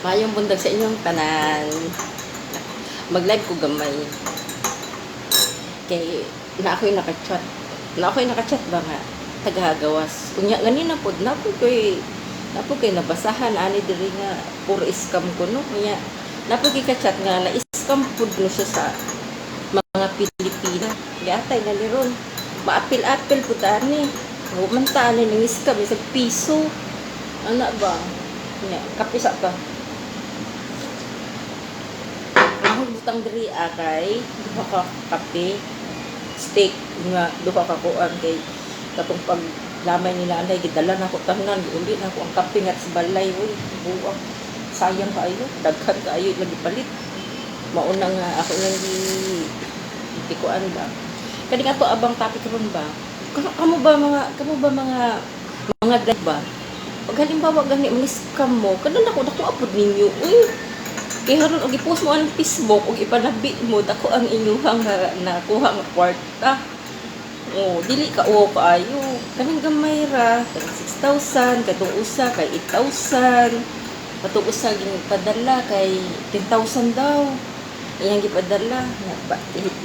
Mayong bundag sa inyong tanan. Mag-live ko gamay. Kay na ako'y nakachat ba nga tagagawas. Unya ganina pod na po kay nabasahan ani diri nga puro scam ko no. Unya na po kachat nga na scam pod no siya sa mga Pilipina. Giatay na ni ron. Maapil-apil pud ani. Man ta ani ning scam sa piso. Ana ba? Unya kapisa ka. Butang diri kay duha ka kape steak nga duha ka kuan kay katong pag lamay nila anay gidala na ko tanan uli na ko ang kape nga sa balay oy buwang sayang kaayo daghan kaayo lagi palit mauna nga ako lang di kuan ba kani nga to abang topic ron ba kamo ba mga drive ba pag halimbawa gani maniscam mo kada nako apod ninyo uy kaya haron og i-post mo ang Facebook og ipanabi mo dako ang inyuhang nakuha nga kwarta. Oh, dili ka o kaayo. Kanang gamay ra, kanang 6,000, katong usa kay 8,000. Katong usa gipadala kay 10,000 daw. Iyang gipadala,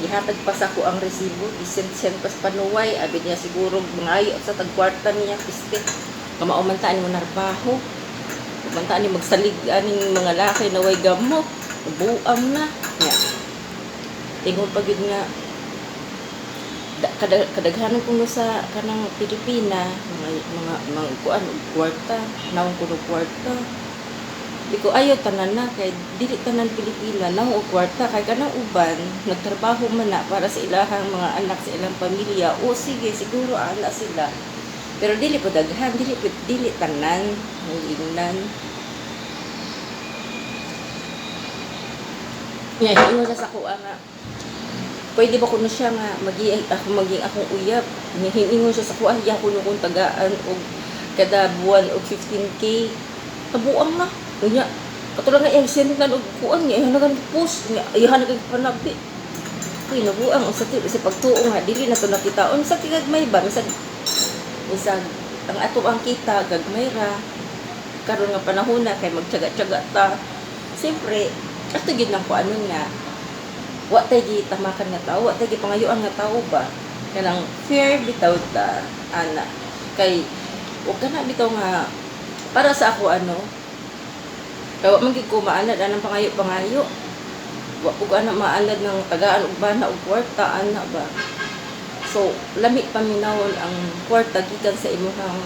ihatag pa sa ko ang resibo, isend pas panuway, abi niya siguro mangayo sa tagkwarta niya piste. Kamao man ta ni mo narbaho. Bantaan ni magsalig aning mga laki na way gamok buam na nya tingod pagid nga kadaghanan kuno sa kanang Pilipina mga kuan og kwarta nawon kuno kwarta di ko ayo tanan na kay dili tanan Pilipina nawon og kwarta kay kanang uban nagtrabaho man na para sa ilahang mga anak sa ilang pamilya o sige siguro ana sila pero dili po daghan, dili tanan, ingnan. Nga, hingo na sa kuha nga. Pwede ba ko na siya nga, maging akong uyab. Hingo siya sa kuha, hiya ko kung tagaan o kada buwan o 15K. Kabuang na. Nga, katulad nga, send na o kuha niya, ihan na post niya, ihan na panabi. Uy, nabuang, sa pagtuo nga, dili na ito nakitaon. Sa tigagmay ba? Isang ang ato ang kita gagmay ra karon nga panahon na kay magtiyaga-tiyaga ta siyempre ato gid nang kuano nga wa tay gi tamakan nga tawo wa tay gi pangayoan nga tawo ba kanang fair bitaw ta ana kay wa kana bitaw nga para sa ako ano kay wa man gid ko maalad anang pangayo wa pug ana maalad ng tagaan ug bana ug kwarta ana ba. So, lami paminawon ang kwarta gikan sa imuhang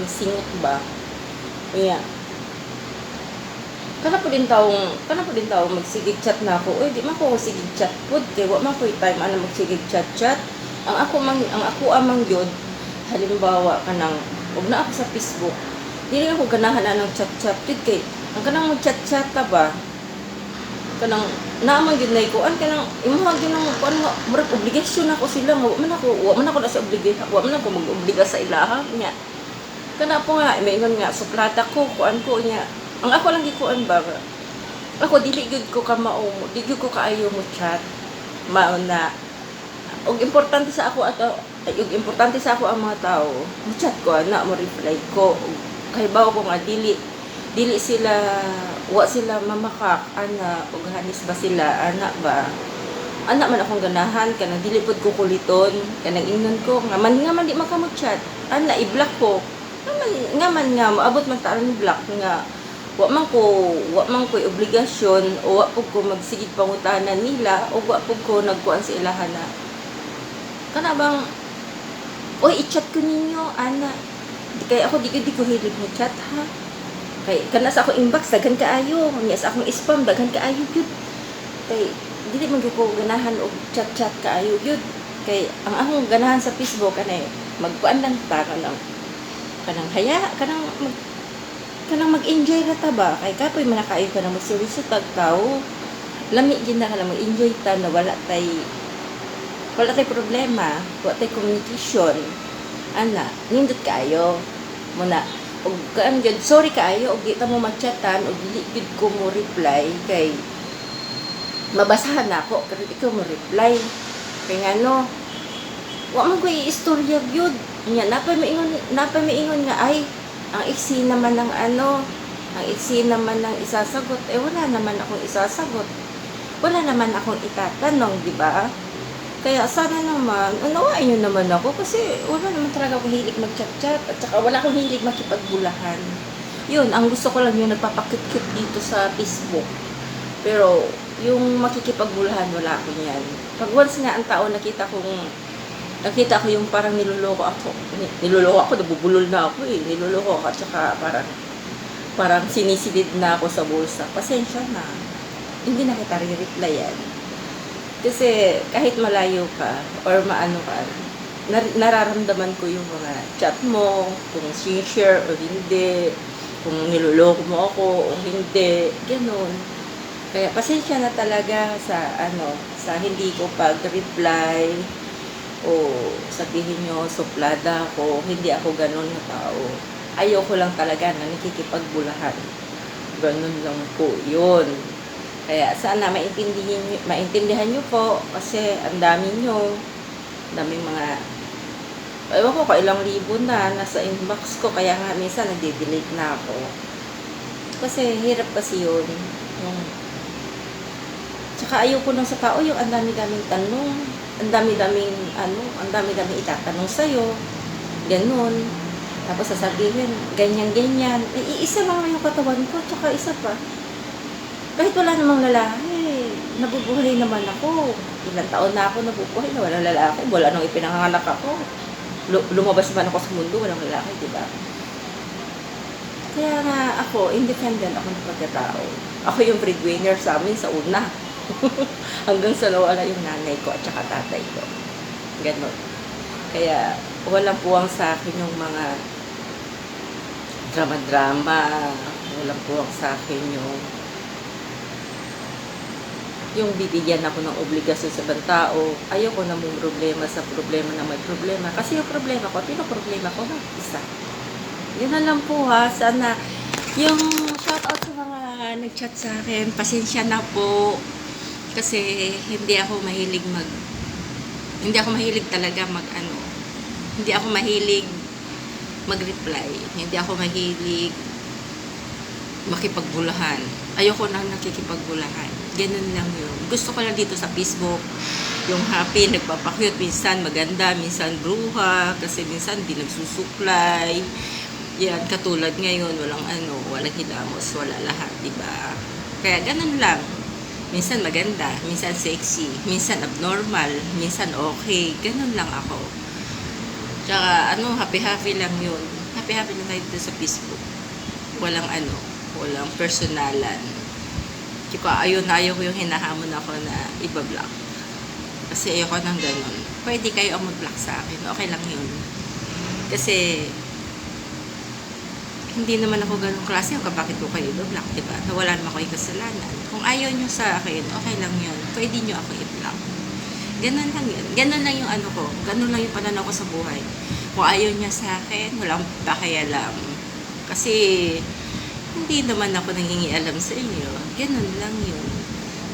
singot ba. Unya. Kana po din tawo magsigig chat na ako. Oy, di man ko sigig chat pud kay wa man ko time ana magsigig chat. Ang ako amang gyud halimbawa kanang ug na ako sa Facebook. Dili ako ganahan anang chat pud kay ang kanang mag chat ba. Kanang naman gid nay kuan kanang imuha gyud nang kuan nga murag obligasyon ako sila nga wa man ako na sa obligasyon wa man ako mag-obliga sa ilaha nya kana po nga maingon nga suplata ko kuan ko nya ang ako lang gikuan ba ako dili gyud ko kamao di gyud ko kaayo mo chat mao na og importante sa ako ang mga tao mo chat ko na mo reply ko kay bawo ko nga dili sila wa sila mamakak ana ug hanis ba sila ana man akong ganahan kanang dili pud ko kuliton kanang ingnon ko nga man di makamot chat ana i-block ko nga man moabot man ta ni block nga wa man ko obligasyon o wa pud ko magsigig pangutanan nila o wa pud ko nagkuan sa ilahan na kana bang oy i-chat ko ninyo ana kay ako di ko hilig mo chat ha kay kana sa ako inbox daghan kaayo nya sa akong spam daghan kaayo gyud kay dili man gyud ko ganahan og chat kaayo gyud kay ang akong ganahan sa Facebook kanay magkuan lang ta kanang haya kanang mag-enjoy ra ta ba kay kapoy man kaayo kanang magseryoso tag tao lami gyud na kanang mag-enjoy ta na wala tay problema wala tay communication ana nindot kaayo muna og kaan gyud sorry kaayo og di ta mo mag-chatan og dili gyud ko mo reply kay mabasahan nako pero di ko mo reply kay ngano wa man ko istorya gyud nya napay maingon nga ay ang iksi naman ng Ang iksi naman ng isasagot, wala naman akong isasagot. Wala naman akong itatanong, di ba? Kaya sana naman, unawain nyo naman ako kasi wala naman talaga akong hilig mag-chat-chat at saka wala akong hilig makipagbulahan. Yun, ang gusto ko lang yung nagpapakit-cute dito sa Facebook. Pero, yung makikipagbulahan, wala ko yan. Pag once nga ang tao nakita ko yung parang niloloko ako. Niloloko ako, nabubulol na ako eh. Niloloko ako at saka parang sinisilid na ako sa bulsa. Pasensya na. Hindi na kita re-replyan. Kasi kahit malayo ka or maano ka, nararamdaman ko yung mga chat mo, kung share o hindi, kung niloloko mo ako o hindi, ganun. Kaya pasensya na talaga sa hindi ko pag-reply o sabihin nyo, suplada ako, hindi ako ganun na tao. Ayoko lang talaga na nakikipagbulahan. Ganun lang po yun. Kaya sana maintindihan nyo po kasi ang dami nyo, daming mga, ewan ko, ilang libo na nasa inbox ko, kaya nga minsan nade-delete na ako. Kasi hirap kasi yun. Tsaka ayoko nang sa tao yung ang dami-daming tanong, ang dami-daming itatanong sa'yo, ganun. Tapos sasabihin, ganyan-ganyan. Iisa lang yung katawan ko, tsaka isa pa. Kahit wala namang lalaki, nabubuhay naman ako. Ilang taon na ako nabubuhay na walang lalaki. Wala nang ipinanganak ako. Lumabas man ako sa mundo, walang lalaki, di ba? Kaya nga ako, independent ako ng pagkatao. Ako yung breadwinner sa amin sa una. Hanggang sa nawala yung nanay ko at saka tatay ko. Ganon. Kaya walang puwang sa akin yung mga drama-drama. Walang puwang sa akin yung bibigyan ako ng obligasyon sa ibang tao. Ayoko na mong problema sa problema na may problema. Kasi yung problema ko, pinoproblema ko ng isa. Yun na lang po ha. Sana yung shoutout sa mga nag-chat sa akin, pasensya na po. Kasi hindi ako mahilig talaga hindi ako mahilig mag-reply. Hindi ako mahilig makipagbulahan. Ayoko na nakikipagbulahan. Ganun lang yun. Gusto ko lang dito sa Facebook, yung happy, nagpapakyut, minsan maganda, minsan bruha, kasi minsan di nagsusuklay. Yan, katulad ngayon, walang hilamos, wala lahat, diba? Kaya ganun lang. Minsan maganda, minsan sexy, minsan abnormal, minsan okay. Ganun lang ako. Tsaka, happy-happy lang yun. Happy-happy lang tayo dito sa Facebook. Walang personalan. Tsaka, ayaw ko yung hinahamon ako na iba-block. Kasi ayoko nang ganun. Pwede kayo ang mag-block sa akin. Okay lang yun. Kasi, hindi naman ako ganun klase. Bakit ko kayo i-block, diba? Nawala naman ako yung kasalanan. Kung ayaw nyo sa akin, okay lang yun. Pwede nyo ako i-block. Ganun lang yun. Ganun lang yung ko. Ganun lang yung pananaw ko sa buhay. Kung ayaw niya sa akin, walang pakialam. Kasi, hindi naman ako nangingialam sa inyo. Ganun lang yun.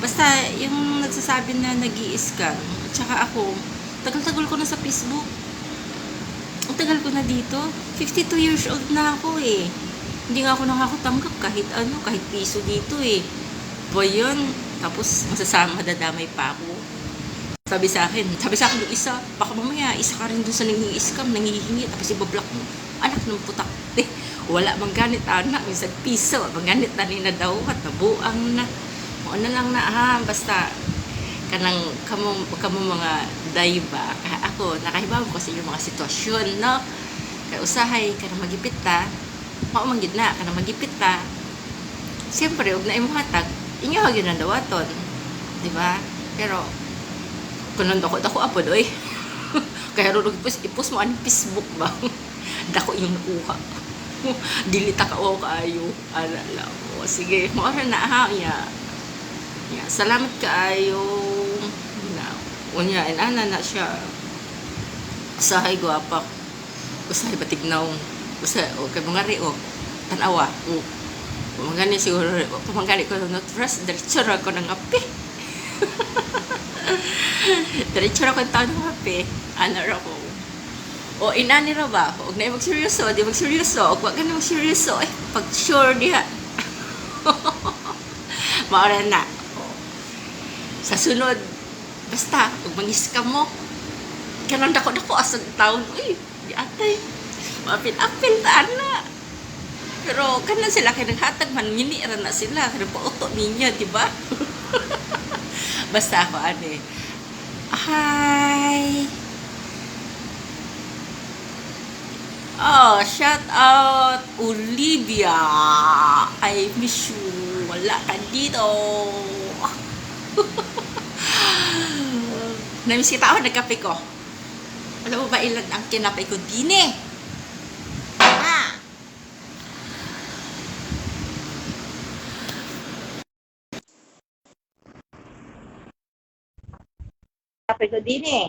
Basta, yung nagsasabi na nag-i-scam, at saka ako, tagal-tagal ko na sa Facebook. Ang tagal ko na dito. 52 years old na ako eh. Hindi nga ako nakakatanggap kahit piso dito eh. Boy yun. Tapos, madadamay pa ako. Sabi sa akin yung isa, baka mamaya, isa ka rin dun sa nangingi-scam, nangihingi, tapos ibablock mo. Anak ng putak. Wala mang ganit anak, minsan piso, mang ganit na daw at nabuang na. Ano lang na basta kamo mga dayba. Ako, nakahibaw ko sa yung mga sitwasyon, no? Kaya usahay, kanang magipit ta, maumanggid na, kanang magipit ta. Siyempre, huwag na imuhatag, inyo hagin ang dawaton. Diba? Pero, kunan dako apo doy. Kaya ro ipos mo ang Facebook ba? Dako yung nakuha. Dilita ka o kaayo. Alala mo. Sige, moara na ha ya. Ya, salamat kaayo. Na, unya ana na siya. Usahay gwapa. Usahay batignaw. Kay mga rio. Tanawa. Pamangani siguro, pamangani ko not trust diretso ra ko nang api. Diretso ra ko taon ng api. Ano ra ko. O inani ra ba? Og na magseryoso, di magseryoso. Og wa ka na magseryoso. Pag sure diha, Maura na. Sa sunod, basta, kung mangiskam mo, kanang dako-dako asag taon, uy, di atay, mapil-apil taan na. Pero kanan sila kay naghatag man minira na sila kay pauto niya, di ba? Basta ako ane. Hi. Oh, shout out Olivia. I miss you. Wala ka dito. Namiss kita ako, nagkape ko. Alam mo ba ilan ang kinapay ko din eh? Kape ko din eh.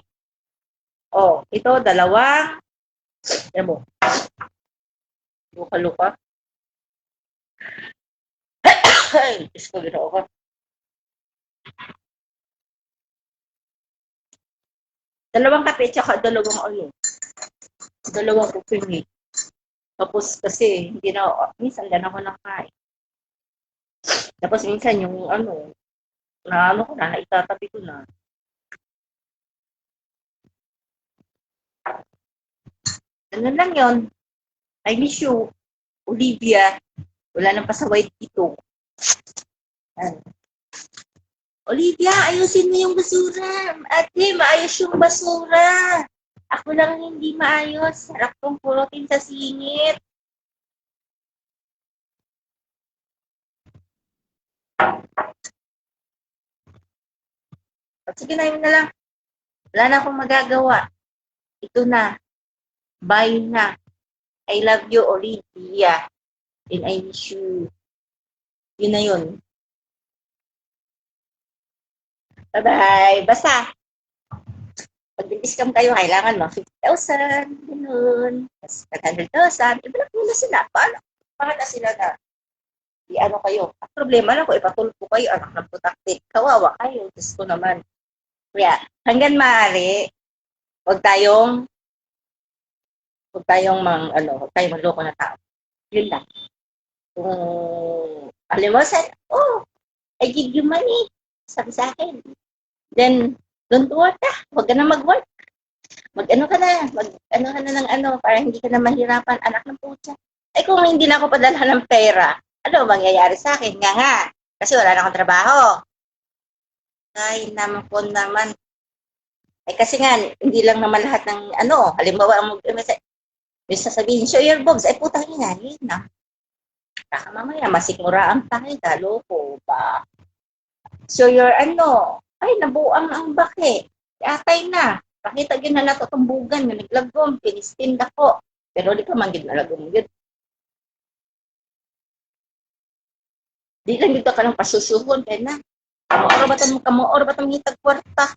Oh, ito, dalawa. Yan mo. Luka-luka. Ay, Diyos ko, ginoo ko. Dalawang kape, tsaka dalawang oil. Dalawang coffee. Tapos kasi, hindi na, minsan lang ako nakain. Tapos minsan yung na ko na, naitatabi ko na. Ganun lang yun. I miss you, Olivia. Wala nang pasaway dito. Olivia, ayusin mo yung basura. Ate, maayos yung basura. Ako lang hindi maayos. Sarap kong pulutin sa singit. Sige na, yun na lang. Wala na akong magagawa. Ito na. Bye na. I love you, Olivia. And I miss you. Yun na yun. Bye-bye. Basta, pag bin-discount kayo, kailangan mo 50,000. Ganun. Tapos 100,000. Ibalik mo na sila. Paano na sila na i-ano kayo? Ang problema lang kung ipatulpo kayo, anak ng putaktik. Kawawa kayo. Diyos ko naman. Kaya, hanggang maaari, huwag tayong manloko na tao. Yun lang. Kung, alam mo, I give you money. Sabi sa akin. Then, don't work ka. Huwag ka na mag-work. Mag-ano ka na ng para hindi ka na mahirapan, anak ng putya. Ay, kung hindi na ako padala ng pera, ano mangyayari sa akin? Nga. Kasi wala na akong trabaho. Ay, naman. Ay, kasi nga, hindi lang naman lahat ng, halimbawa, may sasabihin, show your boobs. Ay, putang ina, yun na. Baka mamaya, masikmura ang pangit, loko ba? Show your, ay, nabuang ang baki. Atay na. Pakita yun na natutumbugan, yung naglagom, pinistinda ko. Pero di ka manggid na lagom yun. Di lang dito ka lang pasusuhon, kaya na. Kamuor ba itong hitag kwarta?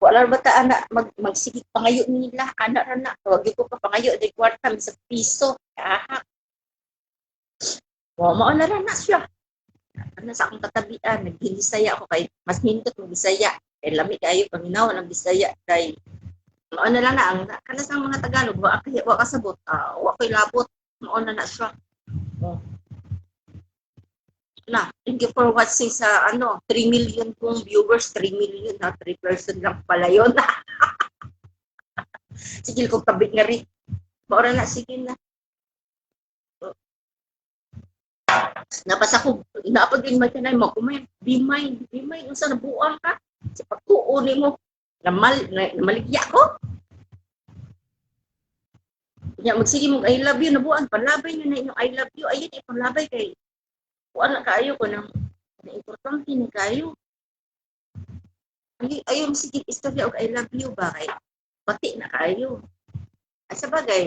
Wala ba ta anak magsigit pangayo nila, anak na. Huwag ko pa pangayo, di kwarta, sa piso. Kahak. Mao na lang na siya. Sa akong katabian, naghilisaya ako kay mas hindot mag-bisaya. Kay lami kayo paminaw ng Bisaya kay mao na lang na ang kanas ng mga Tagalog wa kasabot. Wa koy labot. Mao na siya. Na, thank you for watching sa 3 million kong viewers, 3 million na 3 person lang pala yun. Sige kong tabik nga rin. Maura na, sige na. Napasa ko, napag din may kanay mo, kumay, be mine, yung sa nabuang ka, sa pagtuon mo, namaligya ko. Kanya, magsige mong I love you, nabuang, panlabay nyo na yung I love you, ayun, panlabay kay, kuan na kayo ko ng importante na kayo. Ayaw sige istorya og I love you ba kay pati na kayo. Ay sabagay,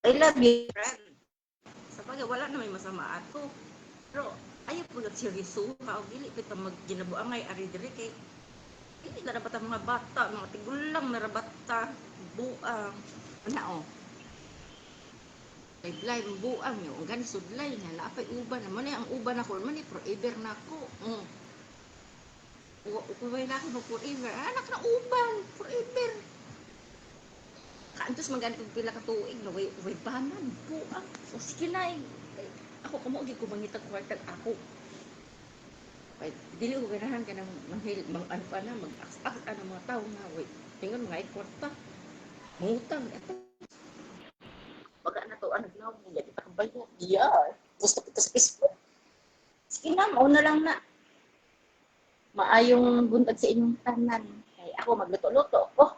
I love you friend. Sabagay wala na may masama ato. Pero ayaw po lang seryoso ka o dili kita magginabuangay ari dire kay hindi na dapat ang mga bata, mga tigulang na rabata, buang. Ano kay blay buang yo ang gani sudlay nga naapay uban naman ang uban ako man forever nako kuway na ako forever anak na uban forever kantos magani kog pila ka tuig no way banan buang o sige na Ako kamo gid ko mangitag kwartag ako. Ay, dili ko ganahan ka ng manghil, ano pa na, mag-aks-aks ano mga tao nga, wait. Tingnan mga kwarta. Mangutang. Ito, baga na to, naglaw mo, yan, ipakabayad. Yeah. Gusto kita sa Facebook. Sige na, mauna lang na. Maayong buntag sa inyong tanan. Ay, ako magluto-luto. Oh,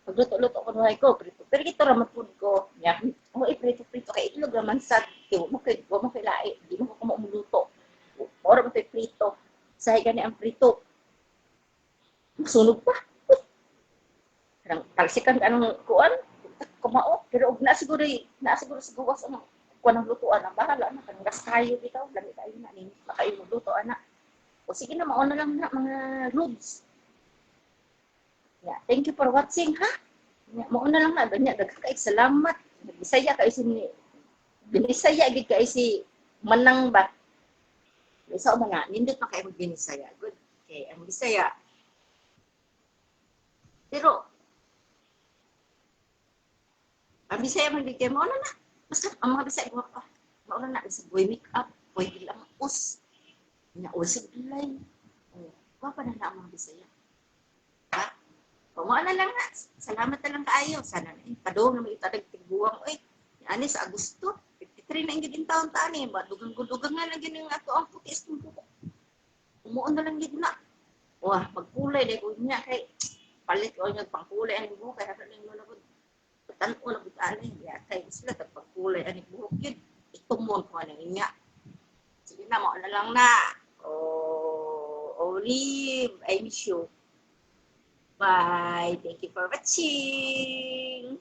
magluto-luto ko nuhay ko. Prito. Pero ito raman food ko. Yan. Oh, prito-prito. Kaya itlog raman sad. Huwag mo kailain. Di mo ko kumuluto. Ora mo tayo prito. Sahay gani ang prito. Sunog pa. Parang talsikan ka ng kuan. Kumao. Pero na siguro sa gawas ang kuan ng lutuan. Ang bahala na. Kanang gas kayo dito. Lami tayo na. Makayo magluto, anak. O sige na, mauna lang na mga rudes. Yeah, thank you for watching, ha? Yeah, mauna lang na. Ganyan, dagkakaig salamat. Bisaya ka isi Binisaya gid ka isi manang ba? Isa o mga, nindot pa kayo mag-Binisaya. Good. Okay, ang Bisaya. Pero, ang Bisaya man kayo, mauna na. Basta, ang mga Bisaya, mauna na. Isa boy make-up, boy bilang us. Nausig tulay. Wapa na ang mga Bisaya. Ha? Pumuha na lang na. Salamat na lang kaayo. Sana na. Padong na may itadag tiguang. Uy, ani sa Agosto. 53 na ingin taon tani. Dugang-dugang nga lang yun yung ato ang putis ng buko. Umuon na lang yun na. Wah, magkulay. Dahil ko niya kay palit ko yung pangkulay. Ang buko. Kaya na yung mga patan ko na butali. Kaya sila pagkulay. Ang buko yun. Itumon ko na niya. Sige na, mo na lang na. Olive, I miss you. Bye. Thank you for watching.